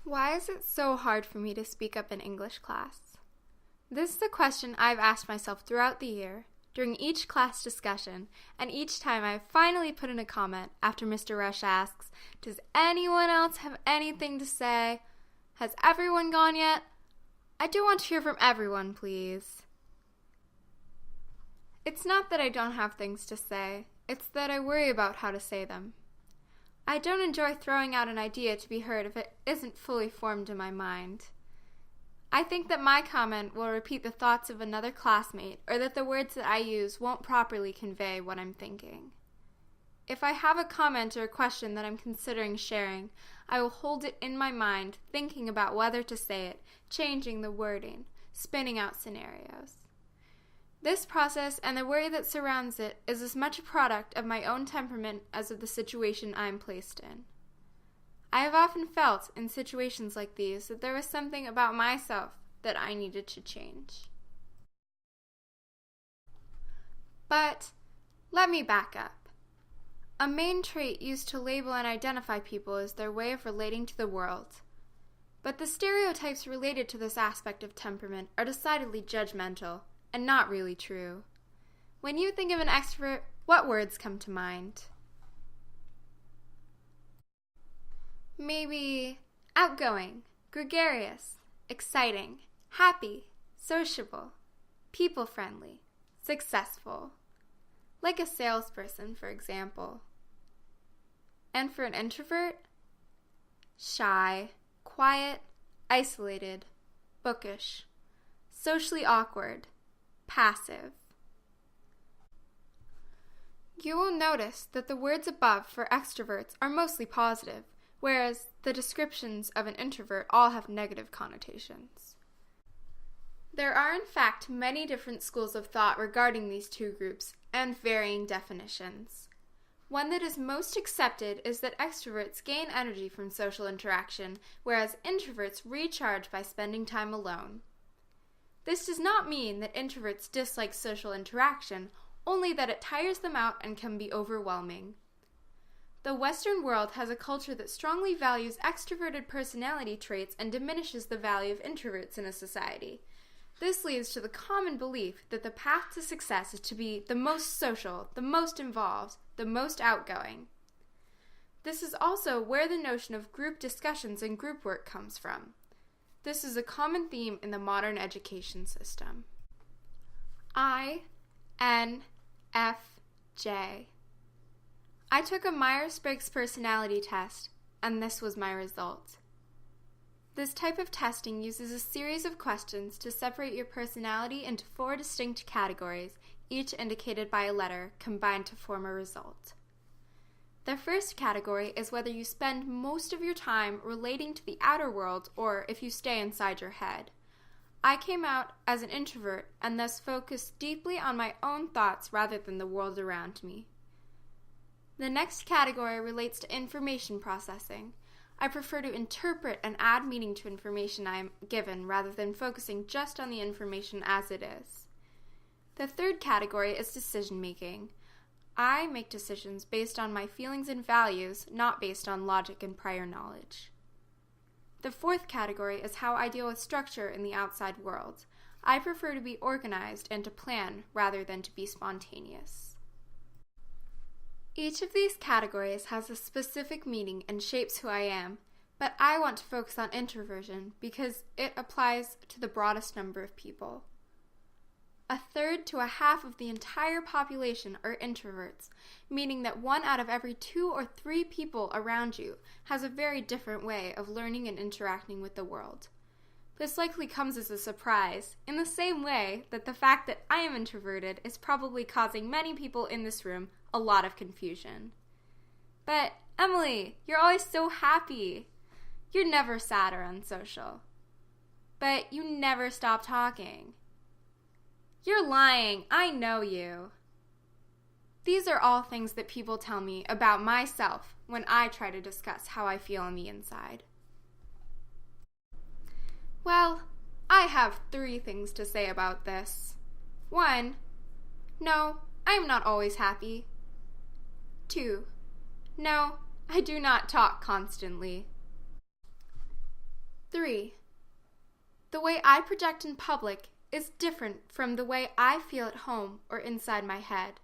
Why is it so hard for me to speak up in English class? This is a question I've asked myself throughout the year, during each class discussion, and each time I finally put in a comment after Mr. Rush asks, "Does anyone else have anything to say? Has everyone gone yet? I do want to hear from everyone, please." It's not that I don't have things to say, it's that I worry about how to say them. I don't enjoy throwing out an idea to be heard if it isn't fully formed in my mind. I think that my comment will repeat the thoughts of another classmate, or that the words that I use won't properly convey what I'm thinking. If I have a comment or a question that I'm considering sharing, I will hold it in my mind, thinking about whether to say it, changing the wording, spinning out scenarios. This process and the worry that surrounds it is as much a product of my own temperament as of the situation I am placed in. I have often felt in situations like these that there was something about myself that I needed to change. But let me back up. A main trait used to label and identify people is their way of relating to the world. But the stereotypes related to this aspect of temperament are decidedly judgmental and not really true. When you think of an extrovert, what words come to mind? Maybe outgoing, gregarious, exciting, happy, sociable, people-friendly, successful. Like a salesperson, for example. And for an introvert, shy, quiet, isolated, bookish, socially awkward, passive. You will notice that the words above for extroverts are mostly positive, whereas the descriptions of an introvert all have negative connotations. There are in fact many different schools of thought regarding these two groups and varying definitions. One that is most accepted is that extroverts gain energy from social interaction, whereas introverts recharge by spending time alone. This does not mean that introverts dislike social interaction, only that it tires them out and can be overwhelming. The Western world has a culture that strongly values extroverted personality traits and diminishes the value of introverts in a society. This leads to the common belief that the path to success is to be the most social, the most involved, the most outgoing. This is also where the notion of group discussions and group work comes from. This is a common theme in the modern education system. INFJ. I took a Myers-Briggs personality test, and this was my result. This type of testing uses a series of questions to separate your personality into 4 distinct categories, each indicated by a letter, combined to form a result. The first category is whether you spend most of your time relating to the outer world or if you stay inside your head. I came out as an introvert and thus focused deeply on my own thoughts rather than the world around me. The next category relates to information processing. I prefer to interpret and add meaning to information I am given rather than focusing just on the information as it is. The third category is decision making. I make decisions based on my feelings and values, not based on logic and prior knowledge. The fourth category is how I deal with structure in the outside world. I prefer to be organized and to plan rather than to be spontaneous. Each of these categories has a specific meaning and shapes who I am, but I want to focus on introversion because it applies to the broadest number of people. 1/3 to 1/2 of the entire population are introverts, meaning that 1 out of every 2 or 3 people around you has a very different way of learning and interacting with the world. This likely comes as a surprise, in the same way that the fact that I am introverted is probably causing many people in this room a lot of confusion. But, Emily, you're always so happy. You're never sad or unsocial. But you never stop talking. You're lying. I know you. These are all things that people tell me about myself when I try to discuss how I feel on the inside. Well, I have 3 things to say about this. 1, no, I am not always happy. 2, no, I do not talk constantly. 3. The way I project in public is different from the way I feel at home or inside my head.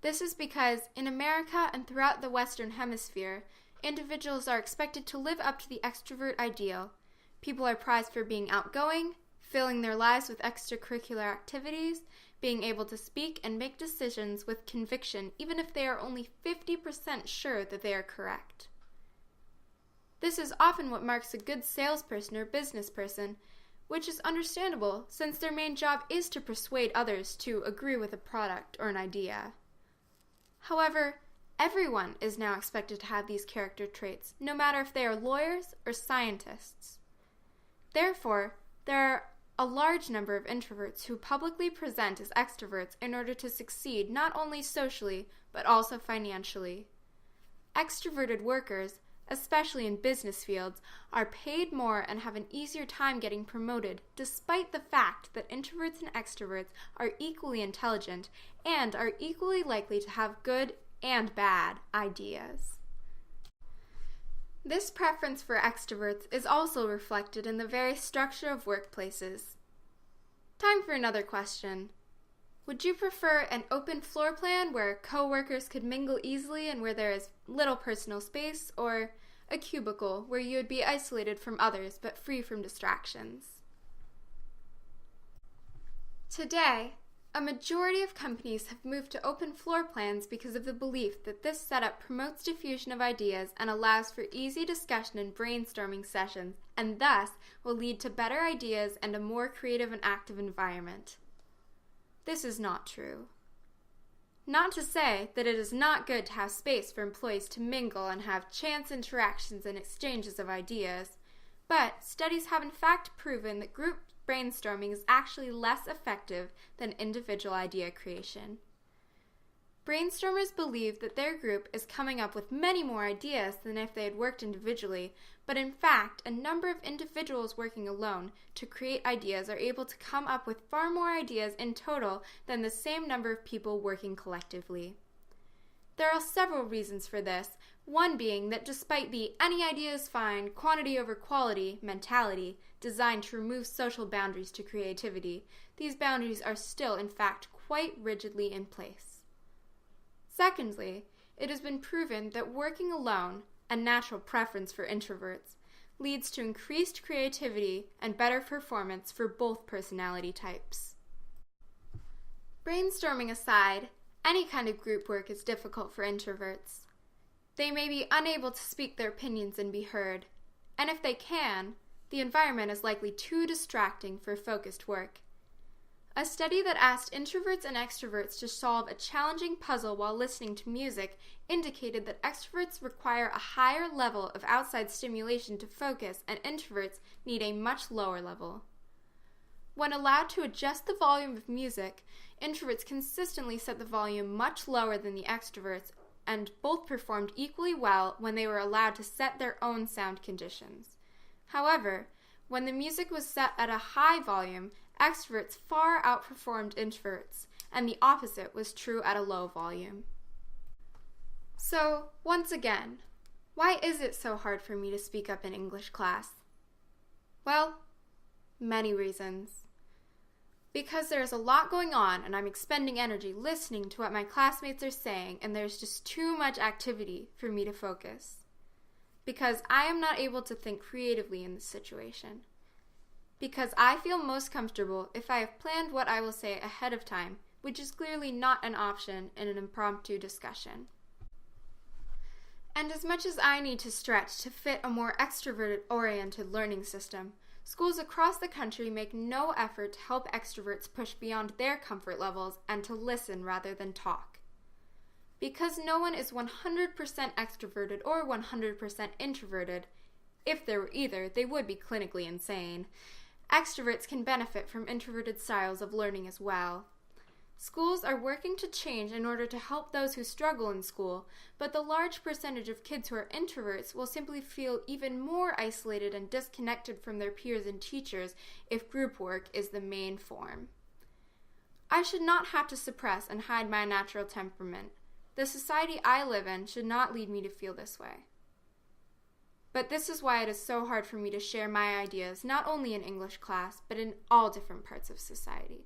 This is because in America and throughout the Western Hemisphere, individuals are expected to live up to the extrovert ideal. People are prized for being outgoing, filling their lives with extracurricular activities, being able to speak and make decisions with conviction even if they are only 50% sure that they are correct. This is often what marks a good salesperson or business person, which is understandable since their main job is to persuade others to agree with a product or an idea. However, everyone is now expected to have these character traits, no matter if they are lawyers or scientists. Therefore, there are a large number of introverts who publicly present as extroverts in order to succeed not only socially, but also financially. Extroverted workers, especially in business fields, are paid more and have an easier time getting promoted, despite the fact that introverts and extroverts are equally intelligent and are equally likely to have good and bad ideas. This preference for extroverts is also reflected in the very structure of workplaces. Time for another question. Would you prefer an open floor plan where co-workers could mingle easily and where there is little personal space, or a cubicle where you would be isolated from others but free from distractions? Today, a majority of companies have moved to open floor plans because of the belief that this setup promotes diffusion of ideas and allows for easy discussion and brainstorming sessions, and thus will lead to better ideas and a more creative and active environment. This is not true. Not to say that it is not good to have space for employees to mingle and have chance interactions and exchanges of ideas, but studies have in fact proven that group brainstorming is actually less effective than individual idea creation. Brainstormers believe that their group is coming up with many more ideas than if they had worked individually, but in fact, a number of individuals working alone to create ideas are able to come up with far more ideas in total than the same number of people working collectively. There are several reasons for this, one being that despite the any idea is fine, quantity over quality mentality designed to remove social boundaries to creativity, these boundaries are still in fact quite rigidly in place. Secondly, it has been proven that working alone, a natural preference for introverts, leads to increased creativity and better performance for both personality types. Brainstorming aside, any kind of group work is difficult for introverts. They may be unable to speak their opinions and be heard, and if they can, the environment is likely too distracting for focused work. A study that asked introverts and extroverts to solve a challenging puzzle while listening to music indicated that extroverts require a higher level of outside stimulation to focus, and introverts need a much lower level. When allowed to adjust the volume of music, introverts consistently set the volume much lower than the extroverts, and both performed equally well when they were allowed to set their own sound conditions. However, when the music was set at a high volume, extroverts far outperformed introverts, and the opposite was true at a low volume. So, once again, why is it so hard for me to speak up in English class? Well, many reasons. Because there is a lot going on and I'm expending energy listening to what my classmates are saying, and there's just too much activity for me to focus. Because I am not able to think creatively in this situation. Because I feel most comfortable if I have planned what I will say ahead of time, which is clearly not an option in an impromptu discussion. And as much as I need to stretch to fit a more extrovert-oriented learning system, schools across the country make no effort to help extroverts push beyond their comfort levels and to listen rather than talk. Because no one is 100% extroverted or 100% introverted, if there were either, they would be clinically insane. Extroverts can benefit from introverted styles of learning as well. Schools are working to change in order to help those who struggle in school, but the large percentage of kids who are introverts will simply feel even more isolated and disconnected from their peers and teachers if group work is the main form. I should not have to suppress and hide my natural temperament. The society I live in should not lead me to feel this way. But this is why it is so hard for me to share my ideas not only in English class, but in all different parts of society.